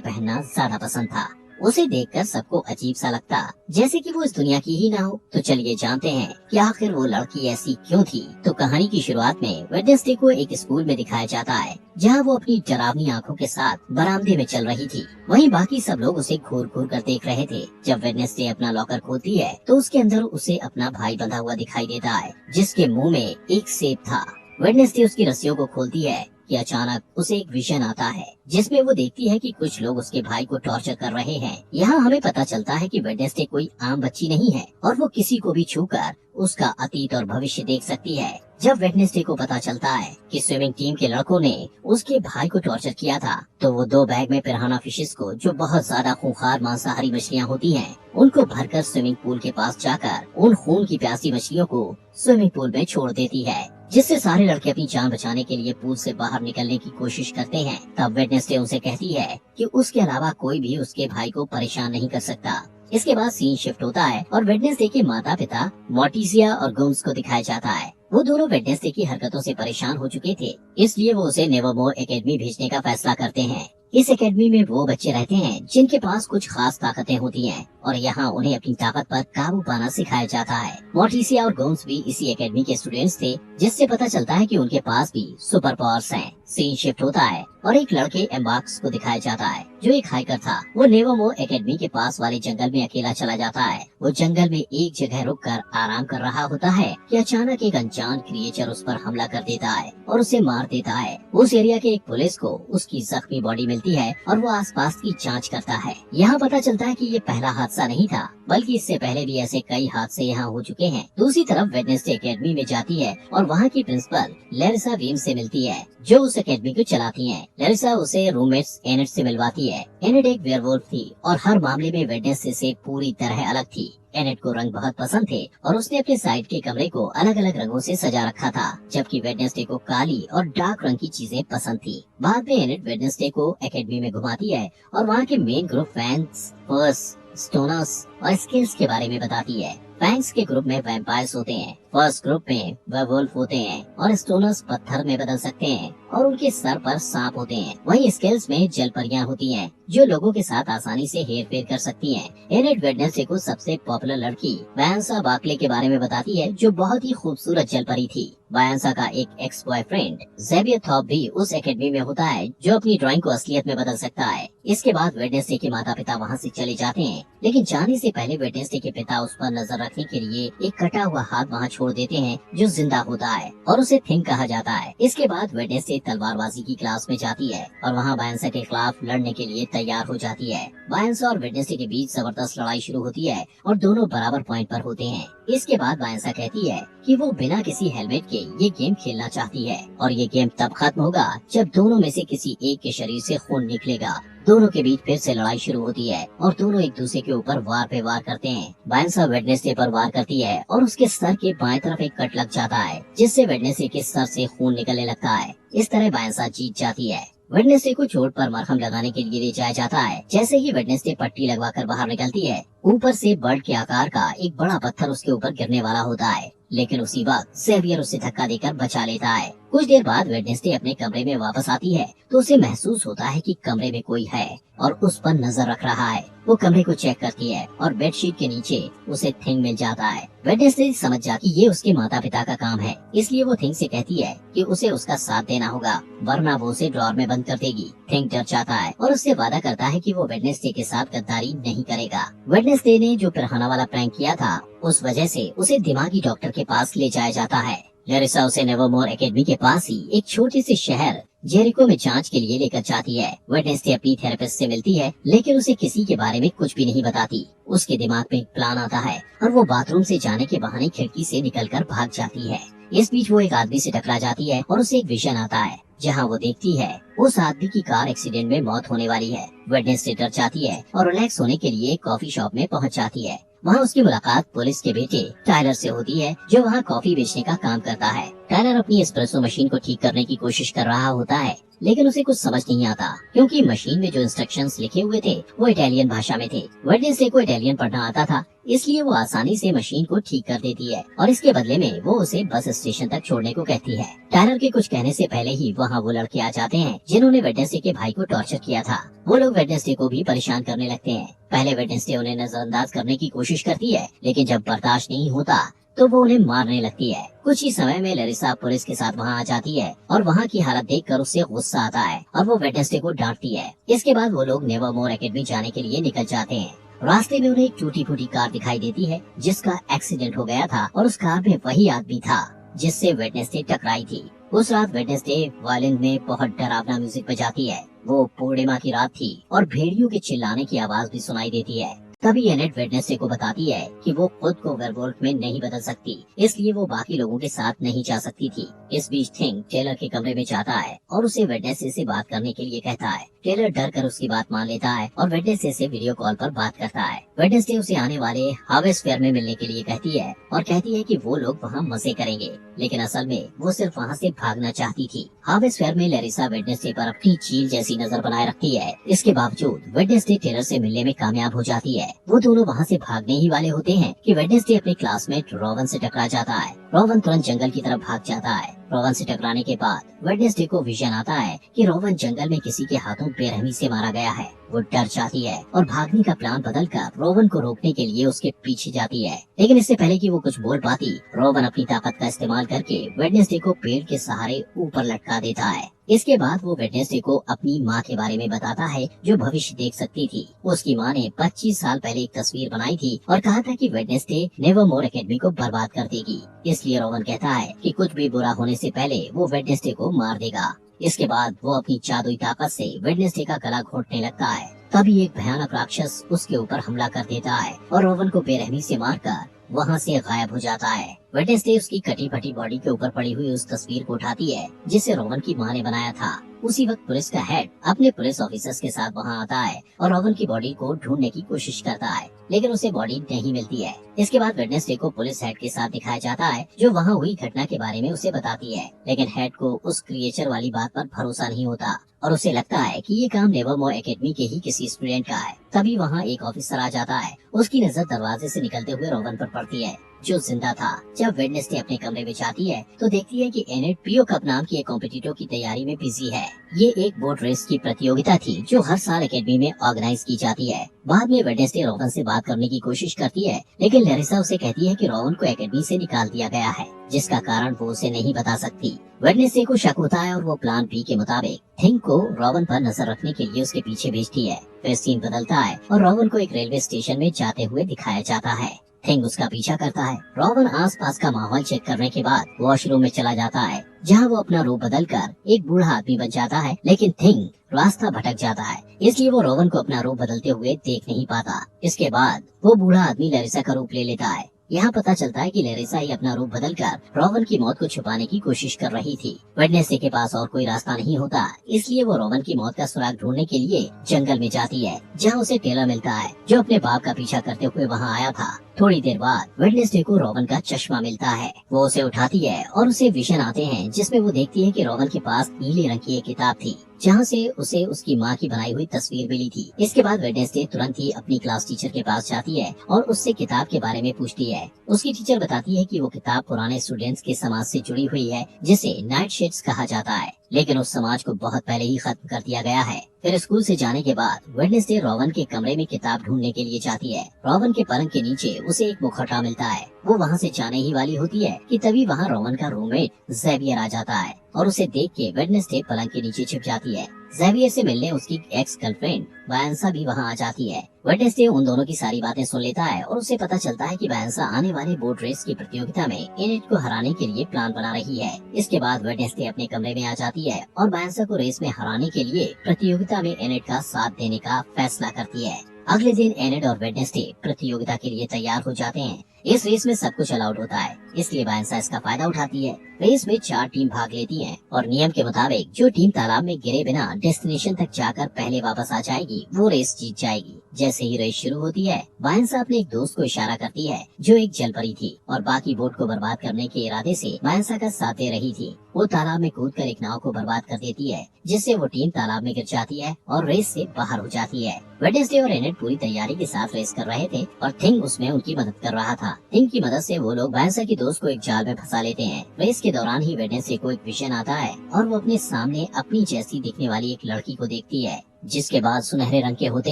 पहनना ज्यादा पसंद था। उसे देखकर सबको अजीब सा लगता, जैसे कि वो इस दुनिया की ही ना हो। तो चलिए जानते हैं कि आखिर वो लड़की ऐसी क्यों थी। तो कहानी की शुरुआत में वेडनेसडे को एक स्कूल में दिखाया जाता है, जहां वो अपनी डरावनी आंखों के साथ बरामदे में चल रही थी। वहीं बाकी सब लोग उसे घूर घूर कर देख रहे थे। जब वेडनेसडे अपना लॉकर खोलती है तो उसके अंदर उसे अपना भाई बंधा हुआ दिखाई देता है, जिसके मुंह में एक सेब था। वेडनेसडे उसकी रस्सियों को खोलती है कि अचानक उसे एक विजन आता है, जिसमें वो देखती है कि कुछ लोग उसके भाई को टॉर्चर कर रहे हैं। यहाँ हमें पता चलता है कि वेडनेसडे कोई आम बच्ची नहीं है और वो किसी को भी छूकर उसका अतीत और भविष्य देख सकती है। जब वेडनेसडे को पता चलता है कि स्विमिंग टीम के लड़कों ने उसके भाई को टॉर्चर किया था, तो वो 2 बैग में पिराना फिशेस को, जो बहुत ज्यादा खूंखार मांसाहारी मछलियाँ होती हैं, उनको भरकर स्विमिंग पूल के पास जाकर उन खून की प्यासी मछलियों को स्विमिंग पूल में छोड़ देती है, जिससे सारे लड़के अपनी जान बचाने के लिए पूल से बाहर निकलने की कोशिश करते हैं। तब वेडनेसडे उनसे कहती है कि उसके अलावा कोई भी उसके भाई को परेशान नहीं कर सकता। इसके बाद सीन शिफ्ट होता है और वेडनेसडे के माता पिता मोर्टिसिया और गोम्स को दिखाया जाता है। वो दोनों वेडनेसडे की हरकतों से परेशान हो चुके थे, इसलिए वो उसे नेवरमोर एकेडमी भेजने का फैसला करते हैं। इस एकेडमी में वो बच्चे रहते हैं जिनके पास कुछ खास ताकतें होती हैं और यहाँ उन्हें अपनी ताकत पर काबू पाना सिखाया जाता है। मोर्टिसिया और गोम्स भी इसी एकेडमी के स्टूडेंट्स थे, जिससे पता चलता है कि उनके पास भी सुपर पावर्स हैं। सीन शिफ्ट होता है और एक लड़के एम्बार्क्स को दिखाया जाता है, जो एक हाइकर था। वो नेवरमोर एकेडमी के पास वाले जंगल में अकेला चला जाता है। वो जंगल में एक जगह रुककर आराम कर रहा होता है कि अचानक एक अनजान क्रिएचर उस पर हमला कर देता है और उसे मार देता है। उस एरिया के एक पुलिस को उसकी जख्मी बॉडी मिलती है और वो आसपास की जांच करता है। यहाँ पता चलता है कि ये पहला हादसा नहीं था, बल्कि इससे पहले भी ऐसे कई हादसे यहाँ हो चुके हैं। दूसरी तरफ वेडनेसडे एकेडमी में जाती है और वहाँ की प्रिंसिपल लैरिसा वीम से मिलती है, जो उस एकेडमी को चलाती हैं। लैरिसा उसे रूममेट्स एनेट से मिलवाती है। एनेट एक वेयरवुल्फ थी और हर मामले में वेडनेसडे से पूरी तरह अलग थी। एनेट को रंग बहुत पसंद थे और उसने अपने साइड के कमरे को अलग अलग रंगों से सजा रखा था, जबकि वेडनेसडे को काली और डार्क रंग की चीजें पसंद थी। बाद में एनेट वेडनेसडे को एकेडमी में घुमाती है और वहाँ के मेन ग्रुप फैंग्स, फर्स, स्टोनर्स और स्किल्स के बारे में बताती है। फैंग्स के ग्रुप में वैम्पायर्स होते हैं, फर्स्ट ग्रुप में वेयरवुल्फ होते हैं और स्टोनर्स पत्थर में बदल सकते हैं और उनके सर पर सांप होते हैं। वहीं स्किल्स में जल परियां होती हैं, जो लोगों के साथ आसानी से हेर फेर कर सकती हैं। एनेट वेडनेसडे को सबसे पॉपुलर लड़की वायांसा बार्कले के बारे में बताती है, जो बहुत ही खूबसूरत जल परी थी। वायांसा का एक एक्स बॉयफ्रेंड ज़ेवियर थॉप भी उस एकेडमी में होता है, जो अपनी ड्राइंग को असलियत में बदल सकता है। इसके बाद वेडनेसडे के माता पिता वहाँ से चले जाते हैं, लेकिन जाने से पहले वेडनेसडे के पिता उस पर नजर रखने के लिए एक कटा हुआ हाथ वहाँ छोड़ देते हैं, जो जिंदा होता है और उसे थिंग कहा जाता है। इसके बाद वेडनेसडे तलवारबाजी की क्लास में जाती है और वहाँ वायांसा के खिलाफ लड़ने के लिए तैयार हो जाती है। वायांसा और वेडनेसडे के बीच जबरदस्त लड़ाई शुरू होती है और दोनों बराबर पॉइंट पर होते हैं। इसके बाद वायांसा कहती है कि वो बिना किसी हेलमेट के ये गेम खेलना चाहती है और ये गेम तब खत्म होगा जब दोनों में से किसी एक के शरीर से खून निकलेगा। दोनों के बीच फिर से लड़ाई शुरू होती है और दोनों एक दूसरे के ऊपर वार पे वार करते हैं। वायांसा वेडनेसडे पर वार करती है और उसके सर के बाएं तरफ एक कट लग जाता है, जिससे वेडनेसडे के सर से खून निकलने लगता है। इस तरह वायांसा जीत जाती है। वेडनेसडे को चोट पर मरहम लगाने के लिए ले जाया जाता है। जैसे ही वेडनेसडे पट्टी लगवाकर बाहर निकलती है, ऊपर से बर्ड के आकार का एक बड़ा पत्थर उसके ऊपर गिरने वाला होता है, लेकिन उसी वक्त ज़ेवियर उसे धक्का देकर बचा लेता है। कुछ देर बाद वेडनेसडे अपने कमरे में वापस आती है तो उसे महसूस होता है कि कमरे में कोई है और उस पर नजर रख रहा है। वो कमरे को चेक करती है और बेडशीट के नीचे उसे थिंग मिल जाता है। वेडनेसडे समझ जाती ये उसके माता पिता का काम है, इसलिए वो थिंग से कहती है कि उसे उसका साथ देना होगा, वरना वो उसे ड्रॉर में बंद कर देगी। थिंग डर जाता है और उससे वादा करता है कि वो वेडनेसडे के साथ गद्दारी नहीं करेगा। वेडनेसडे ने जो पिराना वाला प्रैंक किया था, उस वजह से उसे दिमागी डॉक्टर के पास ले जाया जाता है। लैरिसा उसे नेवरमोर एकेडमी के पास ही एक छोटे से शहर जेरिको में जांच के लिए लेकर जाती है। वेडनेसडे अपनी थेरेपिस्ट से मिलती है, लेकिन उसे किसी के बारे में कुछ भी नहीं बताती। उसके दिमाग में एक प्लान आता है और वो बाथरूम से जाने के बहाने खिड़की से निकलकर भाग जाती है। इस बीच वो एक आदमी से टकरा जाती है और उसे एक विजन आता है, जहाँ वो देखती है उस आदमी की कार एक्सीडेंट में मौत होने वाली है। वेडनेसडे डर जाती है और रिलैक्स होने के लिए कॉफी शॉप में पहुँच जाती है। वहाँ उसकी मुलाकात पुलिस के बेटे टायलर से होती है, जो वहाँ कॉफी बेचने का काम करता है। टायलर अपनी एस्प्रेसो मशीन को ठीक करने की कोशिश कर रहा होता है, लेकिन उसे कुछ समझ नहीं आता क्योंकि मशीन में जो इंस्ट्रक्शंस लिखे हुए थे वो इटालियन भाषा में थे। वेडनेसडे को इटालियन पढ़ना आता था, इसलिए वो आसानी से मशीन को ठीक कर देती है और इसके बदले में वो उसे बस स्टेशन तक छोड़ने को कहती है। टायलर के कुछ कहने से पहले ही वहाँ वो लड़के आ जाते हैं जिन्होंने वेडनेसडे के भाई को टॉर्चर किया था। वो लोग वेडनेसडे को भी परेशान करने लगते हैं। पहले वेडनेसडे उन्हें नजरअंदाज करने की कोशिश करती है, लेकिन जब बर्दाश्त नहीं होता तो वो उन्हें मारने लगती है। कुछ ही समय में लरिसा पुलिस के साथ वहाँ आ जाती है और वहाँ की हालत देखकर उसे गुस्सा आता है और वो वेडनेसडे को डांटती है। इसके बाद वो लोग नेवरमोर एकेडमी जाने के लिए निकल जाते हैं। रास्ते में उन्हें एक टूटी फूटी कार दिखाई देती है जिसका एक्सीडेंट हो गया था और उस कार में वही आदमी था जिससे वेडनेसडे टकराई थी। उस रात वेडनेसडे वायलिन में बहुत डरावना म्यूजिक बजाती है। वो पूर्णिमा की रात थी और भेड़ियों के चिल्लाने की आवाज भी सुनाई देती है। तभी एनेट वेडनेसडे को बताती है कि वो खुद को वेयरवुल्फ में नहीं बदल सकती, इसलिए वो बाकी लोगों के साथ नहीं जा सकती थी। इस बीच थिंग टेलर के कमरे में जाता है और उसे वेडनेसडे से बात करने के लिए कहता है। टेलर डर कर उसकी बात मान लेता है और वेडनेसडे से वीडियो कॉल पर बात करता है। वेडनेसडे उसे आने वाले हार्वेस्ट फेयर में मिलने के लिए कहती है और कहती है कि वो लोग वहाँ मजे करेंगे, लेकिन असल में वो सिर्फ वहाँ से भागना चाहती थी। हार्वेस्ट फेयर में लरिसा वेडनेसडे पर अपनी चील जैसी नजर बनाए रखती है। इसके बावजूद वेडनेसडे टेलर से मिलने में कामयाब हो जाती है। वो दोनों वहाँ से भागने ही वाले होते हैं कि वेडनेसडे अपने क्लासमेट रोवन से टकरा जाता है। रोवन तुरंत जंगल की तरफ भाग जाता है। रोवन से टकराने के बाद वेडनेसडे को विजन आता है कि रोवन जंगल में किसी के हाथों बेरहमी से मारा गया है। वो डर जाती है और भागने का प्लान बदलकर रोवन को रोकने के लिए उसके पीछे जाती है, लेकिन इससे पहले कि वो कुछ बोल पाती, रोवन अपनी ताकत का इस्तेमाल करके वेडनेसडे को पेड़ के सहारे ऊपर लटका देता है। इसके बाद वो वेडनेसडे को अपनी माँ के बारे में बताता है जो भविष्य देख सकती थी। उसकी माँ ने 25 साल पहले एक तस्वीर बनाई थी और कहा था कि वेडनेसडे नेवरमोर एकेडमी को बर्बाद कर देगी। इसलिए रोवन कहता है कि कुछ भी बुरा होने से पहले वो वेडनेसडे को मार देगा। इसके बाद वो अपनी जादुई ताकत से वेडनेसडे का गला घोटने लगता है। तभी एक भयानक राक्षस उसके ऊपर हमला कर देता है और रोवन को बेरहमी से मारकर वहाँ से गायब हो जाता है। वेडनेसडे उसकी कटी फटी बॉडी के ऊपर पड़ी हुई उस तस्वीर को उठाती है जिसे रोवन की माँ ने बनाया था। उसी वक्त पुलिस का हेड अपने पुलिस ऑफिसर्स के साथ वहाँ आता है और रोवन की बॉडी को ढूंढने की कोशिश करता है, लेकिन उसे बॉडी नहीं मिलती है। इसके बाद वेडनेसडे को पुलिस हेड के साथ दिखाया जाता है जो वहाँ हुई घटना के बारे में उसे बताती है, लेकिन हेड को उस क्रिएचर वाली बात पर भरोसा नहीं होता और उसे लगता है कि ये काम नेवरमोर एकेडमी के ही किसी स्टूडेंट का है। तभी वहाँ एक ऑफिसर आ जाता है। उसकी नजर दरवाजे से निकलते हुए रोवन पर पड़ती है जो जिंदा था। जब वेडनेसडे अपने कमरे में जाती है तो देखती है कि एनेट पीओ कप नाम की एक कॉम्पिटिटर की तैयारी में बिजी है। ये एक बोट रेस की प्रतियोगिता थी जो हर साल एकेडमी में ऑर्गेनाइज की जाती है। बाद में वेडनेसडे रोवन से बात करने की कोशिश करती है, लेकिन लरिसा उसे कहती है कि रोवन को एकेडमी से निकाल दिया गया है, जिसका कारण वो उसे नहीं बता सकती। वेडनेसडे को शक होता है और वो प्लान बी के मुताबिक थिंग को रोवन पर नजर रखने के लिए उसके पीछे भेजती है। फिर सीन बदलता है और रोवन को एक रेलवे स्टेशन में जाते हुए दिखाया जाता है। थिंग उसका पीछा करता है। रोवन आसपास का माहौल चेक करने के बाद वॉशरूम में चला जाता है, जहां वो अपना रूप बदलकर एक बूढ़ा आदमी बन जाता है, लेकिन थिंग रास्ता भटक जाता है, इसलिए वो रोवन को अपना रूप बदलते हुए देख नहीं पाता। इसके बाद वो बूढ़ा आदमी लरिसा का रूप ले लेता है। यहाँ पता चलता है कि लरिसा ही अपना रूप बदलकर रोवन की मौत को छुपाने की कोशिश कर रही थी। वेडनेसडे के पास और कोई रास्ता नहीं होता, इसलिए वो रोवन की मौत का सुराग ढूंढने के लिए जंगल में जाती है, जहाँ उसे टेलर मिलता है जो अपने बाप का पीछा करते हुए वहाँ आया था। थोड़ी देर बाद वेडनेसडे को रोवन का चश्मा मिलता है। वो उसे उठाती है और उसे विजन आते हैं जिसमें वो देखती है कि रोवन के पास नीले रंग की एक किताब थी, जहाँ से उसे उसकी माँ की बनाई हुई तस्वीर मिली थी। इसके बाद वेडनेसडे तुरंत ही अपनी क्लास टीचर के पास जाती है और उससे किताब के बारे में पूछती है। उसकी टीचर बताती है कि वो किताब पुराने स्टूडेंट्स के समाज से जुड़ी हुई है जिसे नाइट शेड्स कहा जाता है, लेकिन उस समाज को बहुत पहले ही खत्म कर दिया गया है। फिर स्कूल से जाने के बाद वेडनेसडे रोवन के कमरे में किताब ढूंढने के लिए जाती है। रोवन के पलंग के नीचे उसे एक मुखौटा मिलता है। वो वहाँ से जाने ही वाली होती है कि तभी वहाँ रोवन का रूममेट ज़ेवियर आ जाता है और उसे देख के वेडनेसडे पलंग के नीचे छिप जाती है। ज़ेवियर से मिलने उसकी एक्स गर्लफ्रेंड वायंसा भी वहाँ आ जाती है। वेडनेसडे उन दोनों की सारी बातें सुन लेता है और उसे पता चलता है कि वायंसा आने वाले बोट रेस की प्रतियोगिता में एनेट को हराने के लिए प्लान बना रही है। इसके बाद वेडनेसडे अपने कमरे में आ जाती है और वायंसा को रेस में हराने के लिए प्रतियोगिता में एनेट का साथ देने का फैसला करती है। अगले दिन एनेट और वेडनेसडे प्रतियोगिता के लिए तैयार हो जाते हैं। इस रेस में सब कुछ अलाउड होता है, इसलिए वायंसा इसका फायदा उठाती है। रेस में 4 टीम भाग लेती हैं और नियम के मुताबिक जो टीम तालाब में गिरे बिना डेस्टिनेशन तक जाकर पहले वापस आ जाएगी वो रेस जीत जाएगी। जैसे ही रेस शुरू होती है, बायंसा अपने एक दोस्त को इशारा करती है जो एक जल परी थी और बाकी बोट को बर्बाद करने के इरादे से बायंसा का साथ दे रही थी। वो तालाब में कूदकर एक नाव को बर्बाद कर देती है, जिससे वो टीम तालाब में गिर जाती है और रेस से बाहर हो जाती है। वेडनेसडे और एनेट पूरी तैयारी के साथ रेस कर रहे थे और थिंग उसमें उनकी मदद कर रहा था। थिंग की मदद से वो लोग बायंसा की दोस्त को एक जाल में फंसा लेते हैं। रेस के दौरान ही वेडनेसडे को एक विजन आता है और वो अपने सामने अपनी जैसी दिखने वाली एक लड़की को देखती है, जिसके बाद सुनहरे रंग के होते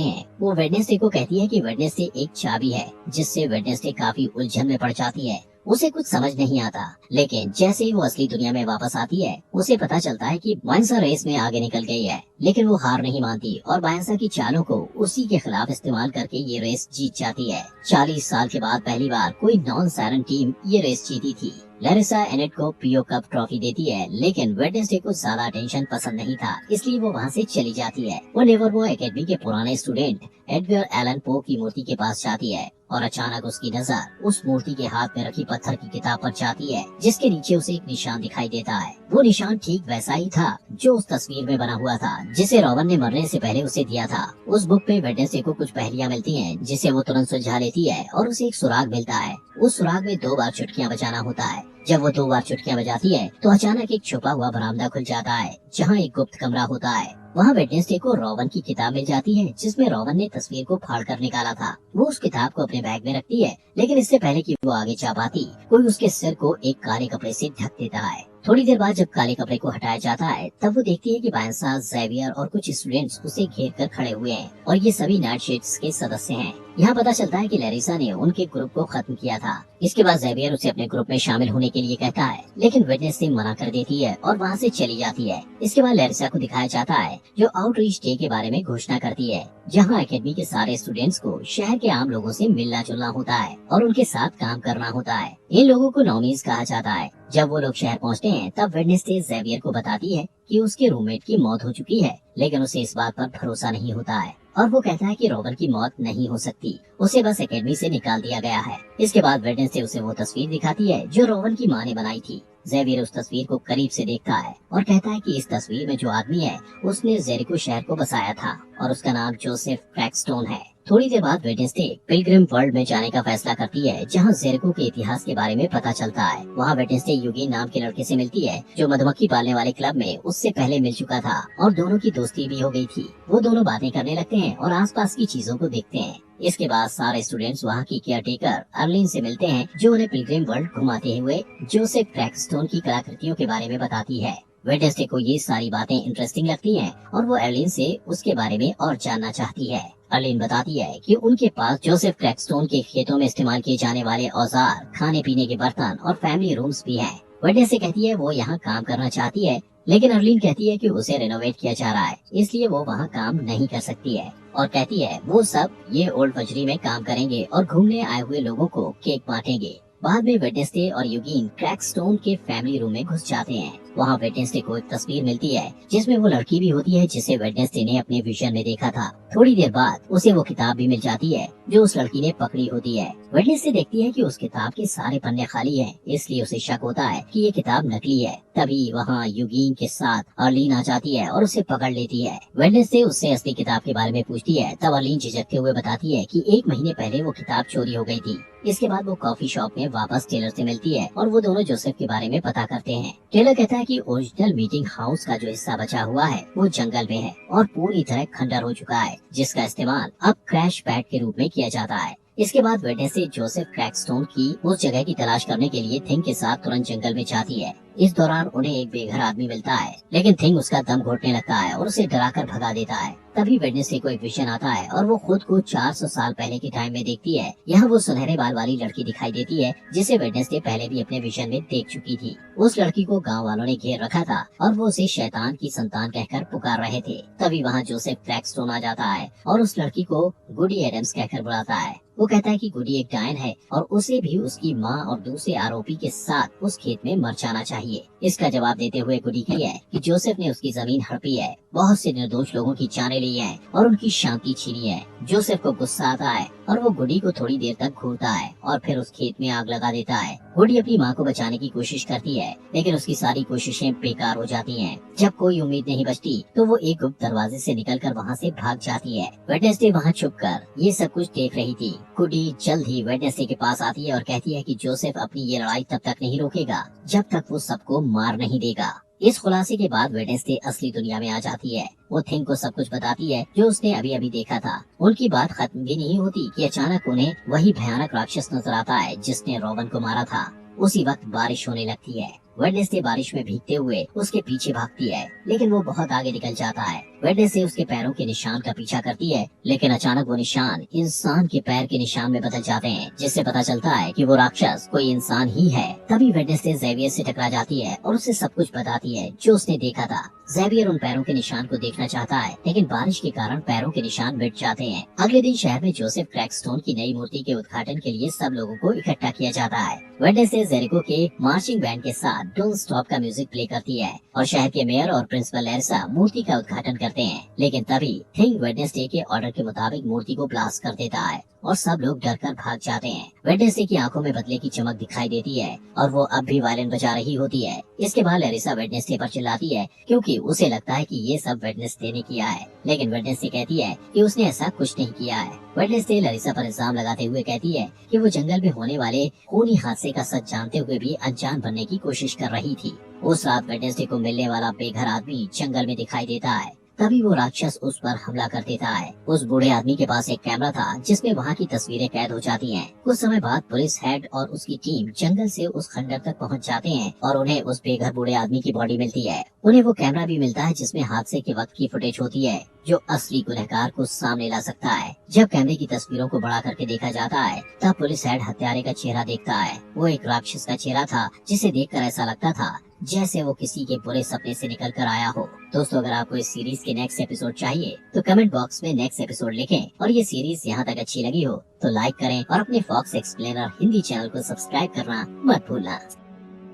हैं। वो वेडनेसडे को कहती है कि वेडनेसडे एक चाबी है, जिससे वेडनेसडे काफी उलझन में पड़ जाती है। उसे कुछ समझ नहीं आता, लेकिन जैसे ही वो असली दुनिया में वापस आती है, उसे पता चलता है कि बायंसा रेस में आगे निकल गई है। लेकिन वो हार नहीं मानती और बायंसा की चालों को उसी के खिलाफ इस्तेमाल करके ये रेस जीत जाती है। 40 साल के बाद पहली बार कोई नॉन सायरन टीम ये रेस जीती थी। लैरिसा एनेट को पीओ कप ट्रॉफी देती है, लेकिन वेडनेसडे को ज्यादा अटेंशन पसंद नहीं था, इसलिए वो वहाँ से चली जाती है। वो नेवरवो एकेडमी के पुराने स्टूडेंट एडगर एलन पो की मूर्ति के पास जाती है और अचानक उसकी नजर उस मूर्ति के हाथ में रखी पत्थर की किताब पर जाती है, जिसके नीचे उसे एक निशान दिखाई देता है। वो निशान ठीक वैसा ही था जो उस तस्वीर में बना हुआ था, जिसे रॉबन ने मरने से पहले उसे दिया था। उस बुक पे वेडनेसडे को कुछ पहेलियां मिलती हैं, जिसे वो तुरंत सुलझा लेती है और उसे एक सुराग मिलता है। उस सुराग में 2 बार चुटकियां बजाना होता है। जब वो 2 बार चुटकियां बजाती है तो अचानक एक छुपा हुआ बरामदा खुल जाता है, जहाँ एक गुप्त कमरा होता है। वहाँ वेडनेसडे को रॉबन की किताब मिल जाती है, जिसमें रॉबन ने तस्वीर को फाड़ कर निकाला था। वो उस किताब को अपने बैग में रखती है, लेकिन इससे पहले कि वो आगे जा पाती, कोई उसके सिर को एक काले कपड़े से ढक देता है। थोड़ी देर बाद जब काले कपड़े को हटाया जाता है, तब वो देखती है कि बायंसा, ज़ेवियर और कुछ स्टूडेंट्स उसे घेर कर खड़े हुए हैं और ये सभी नाइटशेड्स के सदस्य हैं। यहाँ पता चलता है कि लैरिसा ने उनके ग्रुप को खत्म किया था। इसके बाद ज़ेवियर उसे अपने ग्रुप में शामिल होने के लिए कहता है, लेकिन वेडनेसडे मना कर देती है और वहाँ से चली जाती है। इसके बाद लैरिसा को दिखाया जाता है जो आउटरीच डे के बारे में घोषणा करती है, जहाँ एकेडमी के सारे स्टूडेंट्स को शहर के आम लोगों से मिलना जुलना होता है और उनके साथ काम करना होता है। इन लोगों को नॉमीज कहा जाता है। जब वो लोग शहर पहुँचते हैं, तब वेडनेसडे ज़ेवियर को बताती है कि उसके रूममेट की मौत हो चुकी है, लेकिन उसे इस बात पर भरोसा नहीं होता है और वो कहता है कि रॉबन की मौत नहीं हो सकती, उसे बस एकेडमी से निकाल दिया गया है। इसके बाद वेडनेसडे उसे वो तस्वीर दिखाती है जो रॉबन की माँ ने बनाई थी। ज़ेवियर उस तस्वीर को करीब से देखता है और कहता है कि इस तस्वीर में जो आदमी है, उसने जेरिको शहर को बसाया था और उसका नाम जोसेफ क्रैकस्टोन है। थोड़ी देर बाद वेडनेसडे पिलग्रिम वर्ल्ड में जाने का फैसला करती है, जहाँ जेरिको के इतिहास के बारे में पता चलता है। वहाँ वेडनेसडे यूगिन नाम के लड़के से मिलती है, जो मधुमक्खी पालने वाले क्लब में उससे पहले मिल चुका था और दोनों की दोस्ती भी हो गई थी। वो दोनों बातें करने लगते हैं और आसपास की चीजों को देखते हैं। इसके बाद सारे स्टूडेंट्स वहाँ की केयरटेकर अर्लिन से मिलते हैं, जो उन्हें पिलग्रिम वर्ल्ड घुमाते हुए जोसेफ क्रैकस्टोन की कलाकृतियों के बारे में बताती है। वेडनेसडे को ये सारी बातें इंटरेस्टिंग लगती हैं और वो अर्लिन से उसके बारे में और जानना चाहती है। अर्लिन बताती है कि उनके पास जोसेफ क्रैकस्टोन के खेतों में इस्तेमाल किए जाने वाले औजार, खाने पीने के बर्तन और फैमिली रूम्स भी हैं। वेडनेसडे कहती है वो यहाँ काम करना चाहती है, लेकिन अर्लिन कहती है कि उसे रेनोवेट किया जा रहा है, इसलिए वो वहाँ काम नहीं कर सकती है और कहती है वो सब ये ओल्ड फजरी में काम करेंगे और घूमने आए हुए लोगों को केक बांटेंगे। बाद में वेडनेसडे और यूगिन क्रैकस्टोन के फैमिली रूम में घुस जाते हैं। वहाँ वेडनेसडे को एक तस्वीर मिलती है, जिसमें वो लड़की भी होती है जिसे वेडनेसडे ने अपने विजन में देखा था। थोड़ी देर बाद उसे वो किताब भी मिल जाती है जो उस लड़की ने पकड़ी होती है। वेडनेसडे देखती है कि उस किताब के सारे पन्ने खाली हैं, इसलिए उसे शक होता है कि ये किताब नकली है। तभी वहाँ यूगिन के साथ अर्लिन आ जाती है और उसे पकड़ लेती है। वेडनेसडे उससे असली किताब के बारे में पूछती है, तब अर्लिन झिझकते हुए बताती है कि 1 महीने पहले वो किताब चोरी हो गई थी। इसके बाद वो कॉफी शॉप में वापस टेलर से मिलती है और वो दोनों जोसेफ के बारे में पता करते हैं। टेलर कहता है कि ओरिजिनल मीटिंग हाउस का जो हिस्सा बचा हुआ है वो जंगल में है और पूरी तरह खंडर हो चुका है, जिसका इस्तेमाल अब क्रैश पैड के रूप में किया जाता है। इसके बाद वेडनेसडे जोसेफ क्रैकस्टोन की उस जगह की तलाश करने के लिए थिंग के साथ तुरंत जंगल में जाती है। इस दौरान उन्हें एक बेघर आदमी मिलता है, लेकिन थिंग उसका दम घोटने लगता है और उसे डराकर भगा देता है। तभी वेडनेसडे को एक विजन आता है और वो खुद को 400 साल पहले के टाइम में देखती है। यहाँ वो सुनहरे बाल वाली लड़की दिखाई देती है, जिसे वेडनेसडे पहले भी अपने विजन में देख चुकी थी। उस लड़की को गांव वालों ने घेर रखा था और वो उसे शैतान की संतान कहकर पुकार रहे थे। तभी वहाँ जोसेफ क्रैकस्टोन आ जाता है और उस लड़की को गुडी एडम्स कहकर बुलाता है। वो कहता है कि गुडी एक डायन है और उसे भी उसकी माँ और दूसरे आरोपी के साथ उस खेत में मर जाना चाहिए। इसका जवाब देते हुए गुडी कहती है कि जोसेफ ने उसकी जमीन हड़पी है, बहुत से निर्दोष लोगों की जानें ली है और उनकी शांति छीनी है। जोसेफ को गुस्सा आता है और वो गुडी को थोड़ी देर तक घूरता है और फिर उस खेत में आग लगा देता है। गुडी अपनी माँ को बचाने की कोशिश करती है, लेकिन उसकी सारी कोशिशें बेकार हो जाती हैं। जब कोई उम्मीद नहीं बचती तो वो एक गुप्त दरवाजे से निकलकर वहाँ से भाग जाती है। वेडनेसडे वहाँ छुपकर ये सब कुछ देख रही थी। गुडी जल्द ही वेडनेसडे के पास आती है और कहती है कि जोसेफ अपनी ये लड़ाई तब तक नहीं रोकेगा जब तक वो सबको मार नहीं देगा। इस खुलासे के बाद वेडनेसडे असली दुनिया में आ जाती है। वो थिंग को सब कुछ बताती है जो उसने अभी अभी देखा था। उनकी बात खत्म भी नहीं होती कि अचानक उन्हें वही भयानक राक्षस नजर आता है जिसने रॉबन को मारा था। उसी वक्त बारिश होने लगती है। वेडनेसडे बारिश में भीगते हुए उसके पीछे भागती है, लेकिन वो बहुत आगे निकल जाता है। वेडनेसडे उसके पैरों के निशान का पीछा करती है, लेकिन अचानक वो निशान इंसान के पैर के निशान में बदल जाते हैं, जिससे पता चलता है कि वो राक्षस कोई इंसान ही है। तभी वेडनेसडे ज़ेवियर से टकरा जाती है और उसे सब कुछ बताती है जो उसने देखा था। ज़ेवियर उन पैरों के निशान को देखना चाहता है, लेकिन बारिश के कारण पैरों के निशान मिट जाते हैं। अगले दिन शहर में जोसेफ क्रैकस्टोन की नई मूर्ति के उद्घाटन के लिए सब लोगों को इकट्ठा किया जाता है। वेडनेसडे जेरिको के मार्चिंग बैंड के साथ डोंट स्टॉप का म्यूजिक प्ले करती है और शहर के मेयर और प्रिंसिपल लैरिसा मूर्ति का उद्घाटन करते हैं, लेकिन तभी थिंग वेडनेसडे के ऑर्डर के मुताबिक मूर्ति को ब्लास्ट कर देता है और सब लोग डरकर भाग जाते हैं। वेडनेसडे की आंखों में बदले की चमक दिखाई देती है और वो अब भी वायलिन बजा रही होती है। इसके बाद लैरिसा वेडनेसडे पर चिल्लाती है क्योंकि उसे लगता है कि ये सब वेडनेसडे ने किया है, लेकिन वेडनेसडे कहती है कि उसने ऐसा कुछ नहीं किया है। वेडनेसडे लैरिसा पर इल्जाम लगाते हुए कहती है कि वो जंगल में होने वाले खूनी हादसे का सच जानते हुए भी अनजान बनने की कोशिश कर रही थी। उस रात वेडनेसडे को मिलने वाला बेघर आदमी जंगल में दिखाई देता है। तभी वो राक्षस उस पर हमला कर देता है। उस बूढ़े आदमी के पास एक कैमरा था जिसमें वहाँ की तस्वीरें कैद हो जाती हैं। कुछ समय बाद पुलिस हेड और उसकी टीम जंगल से उस खंडर तक पहुँच जाते हैं और उन्हें उस बेघर बूढ़े आदमी की बॉडी मिलती है। उन्हें वो कैमरा भी मिलता है जिसमें हादसे के वक्त की फुटेज होती है जो असली गुनहगार को सामने ला सकता है। जब कैमरे की तस्वीरों को बड़ा करके देखा जाता है तब पुलिस हेड हत्यारे का चेहरा देखता है। वो एक राक्षस का चेहरा था जिसे देखकर ऐसा लगता था जैसे वो किसी के बुरे सपने से निकल कर आया हो। दोस्तों, अगर आपको इस सीरीज के नेक्स्ट एपिसोड चाहिए तो कमेंट बॉक्स में नेक्स्ट एपिसोड लिखें और ये सीरीज यहाँ तक अच्छी लगी हो तो लाइक करें और अपने फॉक्स एक्सप्लेनर हिंदी चैनल को सब्सक्राइब करना मत भूलना।